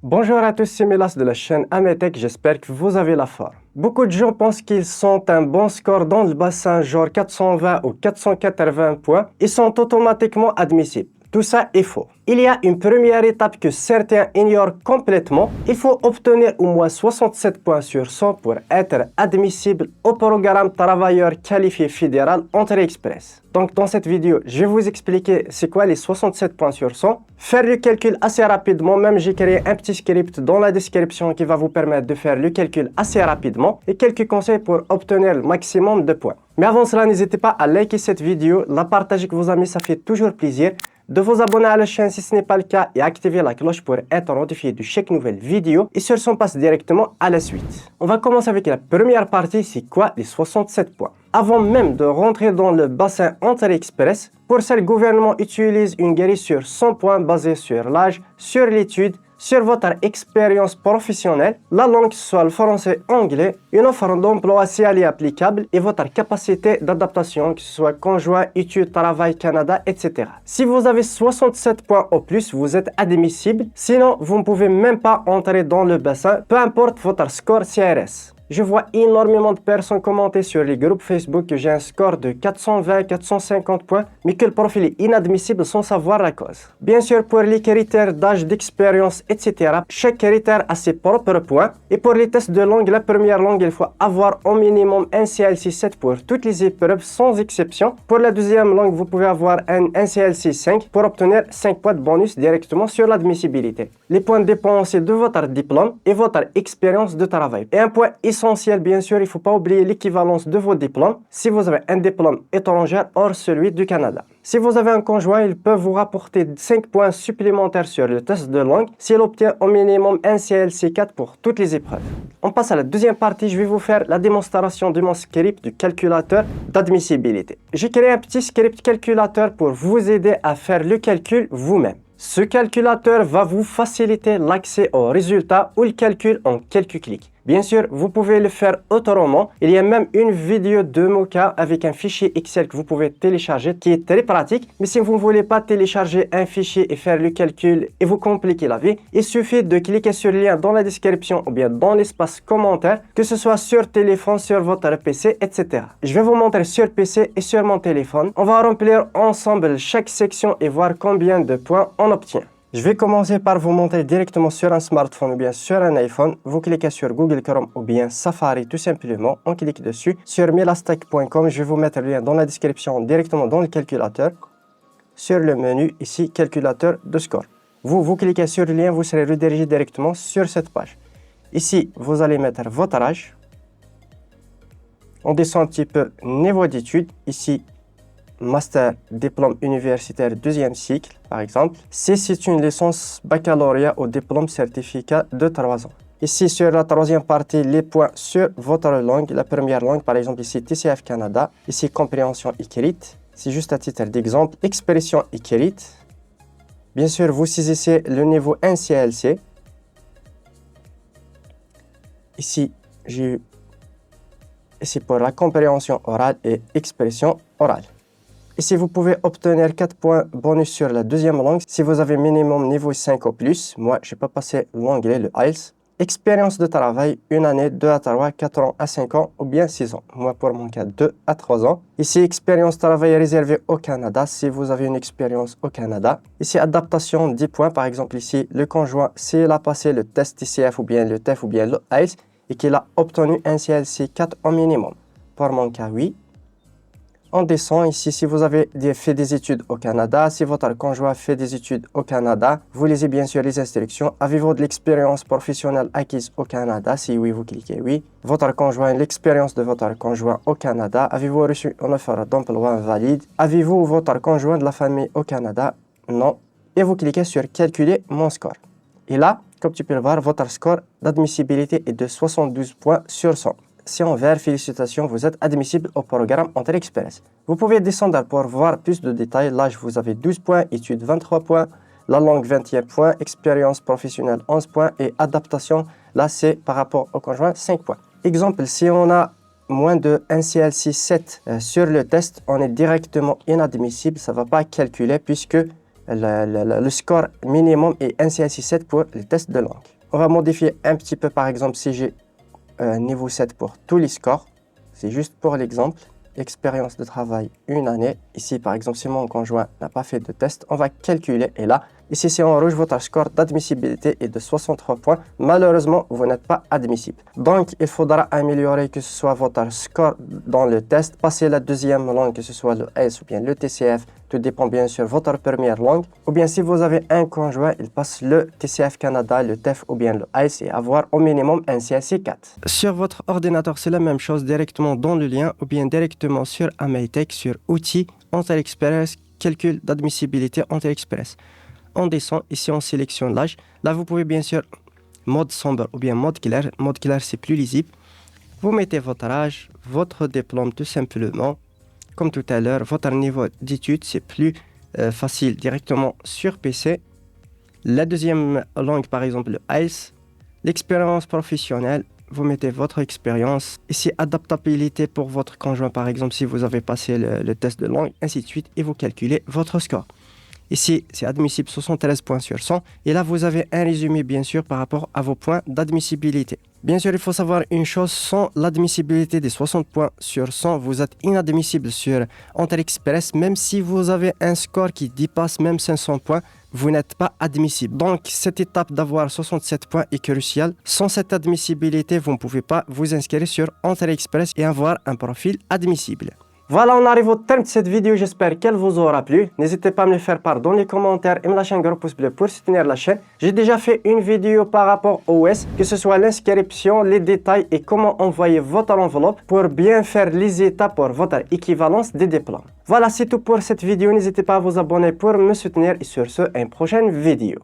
Bonjour à tous, c'est Mélas de la chaîne Ametech, j'espère que vous avez la forme. Beaucoup de gens pensent qu'ils sont un bon score dans le bassin, genre 420 ou 480 points, ils sont automatiquement admissibles. Tout ça est faux. Il y a une première étape que certains ignorent complètement. Il faut obtenir au moins 67 points sur 100 pour être admissible au programme Travailleur qualifié fédéral Entrée Express. Donc dans cette vidéo, je vais vous expliquer c'est quoi les 67 points sur 100. Faire le calcul assez rapidement, même j'ai créé un petit script dans la description qui va vous permettre de faire le calcul assez rapidement et quelques conseils pour obtenir le maximum de points. Mais avant cela, n'hésitez pas à liker cette vidéo, la partager avec vos amis, ça fait toujours plaisir. De vous abonner à la chaîne si ce n'est pas le cas et activer la cloche pour être notifié de chaque nouvelle vidéo. Et sur ce, on passe directement à la suite. On va commencer avec la première partie, c'est quoi les 67 points. Avant même de rentrer dans le bassin Entrée Express, pour ça, le gouvernement utilise une grille sur 100 points basée sur l'âge, sur l'étude, sur votre expérience professionnelle, la langue, que ce soit le français ou anglais, une offre d'emploi si elle est applicable et votre capacité d'adaptation, que ce soit conjoint, études, travail, Canada, etc. Si vous avez 67 points ou plus, vous êtes admissible. Sinon, vous ne pouvez même pas entrer dans le bassin, peu importe votre score CRS. Je vois énormément de personnes commenter sur les groupes Facebook que j'ai un score de 420-450 points, mais que le profil est inadmissible sans savoir la cause. Bien sûr, pour les critères d'âge, d'expérience, etc., chaque critère a ses propres points. Et pour les tests de langue, la première langue, il faut avoir au minimum un CLC 7 pour toutes les épreuves, sans exception. Pour la deuxième langue, vous pouvez avoir un CLC 5 pour obtenir 5 points de bonus directement sur l'admissibilité. Les points dépendent aussi de votre diplôme et votre expérience de travail. Et un point essentiel, bien sûr, il ne faut pas oublier l'équivalence de vos diplômes. Si vous avez un diplôme étranger hors celui du Canada. Si vous avez un conjoint, il peut vous rapporter 5 points supplémentaires sur le test de langue s'il obtient au minimum un CLC 4 pour toutes les épreuves. On passe à la deuxième partie, je vais vous faire la démonstration de mon script du calculateur d'admissibilité. J'ai créé un petit script calculateur pour vous aider à faire le calcul vous-même. Ce calculateur va vous faciliter l'accès aux résultats ou le calcul en quelques clics. Bien sûr, vous pouvez le faire autrement. Il y a même une vidéo de Mocha avec un fichier Excel que vous pouvez télécharger qui est très pratique. Mais si vous ne voulez pas télécharger un fichier et faire le calcul et vous compliquer la vie, il suffit de cliquer sur le lien dans la description ou bien dans l'espace commentaire, que ce soit sur téléphone, sur votre PC, etc. Je vais vous montrer sur PC et sur mon téléphone. On va remplir ensemble chaque section et voir combien de points on obtient. Je vais commencer par vous montrer directement sur un smartphone ou bien sur un iPhone. Vous cliquez sur Google Chrome ou bien Safari tout simplement. On clique dessus. Sur melastack.com, je vais vous mettre le lien dans la description directement dans le calculateur. Sur le menu ici, calculateur de score. Vous cliquez sur le lien, vous serez redirigé directement sur cette page. Ici, vous allez mettre votre âge. On descend un petit peu niveau d'études. Ici, master, diplôme universitaire deuxième cycle, par exemple. Si c'est une licence baccalauréat ou diplôme certificat de 3 ans. Ici, sur la troisième partie, les points sur votre langue. La première langue, par exemple, ici, TCF Canada. Ici, compréhension écrite. C'est juste à titre d'exemple. Expression écrite. Bien sûr, vous saisissez le niveau 1 CLC. Ici, j'ai eu ici pour la compréhension orale et expression orale. Ici, vous pouvez obtenir 4 points bonus sur la deuxième langue si vous avez minimum niveau 5 ou plus. Moi, je n'ai pas passé l'anglais, le IELTS. Expérience de travail, 1 année, 2 à 3, 4 ans à 5 ans ou bien 6 ans. Moi, pour mon cas, 2 à 3 ans. Ici, expérience de travail réservée au Canada si vous avez une expérience au Canada. Ici, adaptation, 10 points. Par exemple, ici, le conjoint, s'il a passé le test TCF ou bien le TEF ou bien le IELTS et qu'il a obtenu un CLC 4 au minimum. Pour mon cas, oui. On descend ici, si vous avez fait des études au Canada, si votre conjoint fait des études au Canada, vous lisez bien sûr les instructions. Avez-vous de l'expérience professionnelle acquise au Canada? Si oui, vous cliquez oui. Votre conjoint, l'expérience de votre conjoint au Canada. Avez-vous reçu une offre d'emploi valide? Avez-vous votre conjoint de la famille au Canada? Non. Et vous cliquez sur calculer mon score. Et là, comme tu peux le voir, votre score d'admissibilité est de 72 points sur 100. Si en vert, félicitations, vous êtes admissible au programme Entrée Express. Vous pouvez descendre pour voir plus de détails. L'âge, vous avez 12 points, études 23 points, la langue 21 points, expérience professionnelle 11 points et adaptation, là c'est par rapport au conjoint 5 points. Exemple, si on a moins de 1 CLC 7 sur le test, on est directement inadmissible, ça ne va pas calculer puisque le score minimum est NCSI 7 pour les tests de langue. On va modifier un petit peu, par exemple, si j'ai niveau 7 pour tous les scores. C'est juste pour l'exemple. Expérience de travail, 1 année. Ici, par exemple, si mon conjoint n'a pas fait de test, on va calculer. Et là, ici, c'est en rouge, votre score d'admissibilité est de 63 points. Malheureusement, vous n'êtes pas admissible. Donc, il faudra améliorer que ce soit votre score dans le test, passer la deuxième langue, que ce soit le S ou bien le TCF. Tout dépend bien sûr de votre première langue. Ou bien, si vous avez un conjoint, il passe le TCF Canada, le TEF ou bien le ICE et avoir au minimum un CSI 4. Sur votre ordinateur, c'est la même chose directement dans le lien ou bien directement sur Amaytech, sur outils, Entrée Express, calcul d'admissibilité Entrée Express. On descend, ici on sélectionne l'âge. Là, vous pouvez bien sûr mode sombre ou bien mode clair. Mode clair, c'est plus lisible. Vous mettez votre âge, votre diplôme tout simplement. Comme tout à l'heure, votre niveau d'études, c'est plus facile directement sur PC. La deuxième langue, par exemple, le IELTS. L'expérience professionnelle, vous mettez votre expérience. Ici, adaptabilité pour votre conjoint, par exemple, si vous avez passé le test de langue, ainsi de suite, et vous calculez votre score. Ici, c'est admissible 73 points sur 100. Et là, vous avez un résumé, bien sûr, par rapport à vos points d'admissibilité. Bien sûr, il faut savoir une chose, sans l'admissibilité des 60 points sur 100, vous êtes inadmissible sur Entrée Express. Même si vous avez un score qui dépasse même 500 points, vous n'êtes pas admissible. Donc, cette étape d'avoir 67 points est cruciale. Sans cette admissibilité, vous ne pouvez pas vous inscrire sur Entrée Express et avoir un profil admissible. Voilà, on arrive au terme de cette vidéo, j'espère qu'elle vous aura plu. N'hésitez pas à me le faire part dans les commentaires et me lâcher un gros pouce bleu pour soutenir la chaîne. J'ai déjà fait une vidéo par rapport au OS, que ce soit l'inscription, les détails et comment envoyer votre enveloppe pour bien faire les étapes pour votre équivalence des diplômes. Voilà, c'est tout pour cette vidéo. N'hésitez pas à vous abonner pour me soutenir et sur ce, à une prochaine vidéo.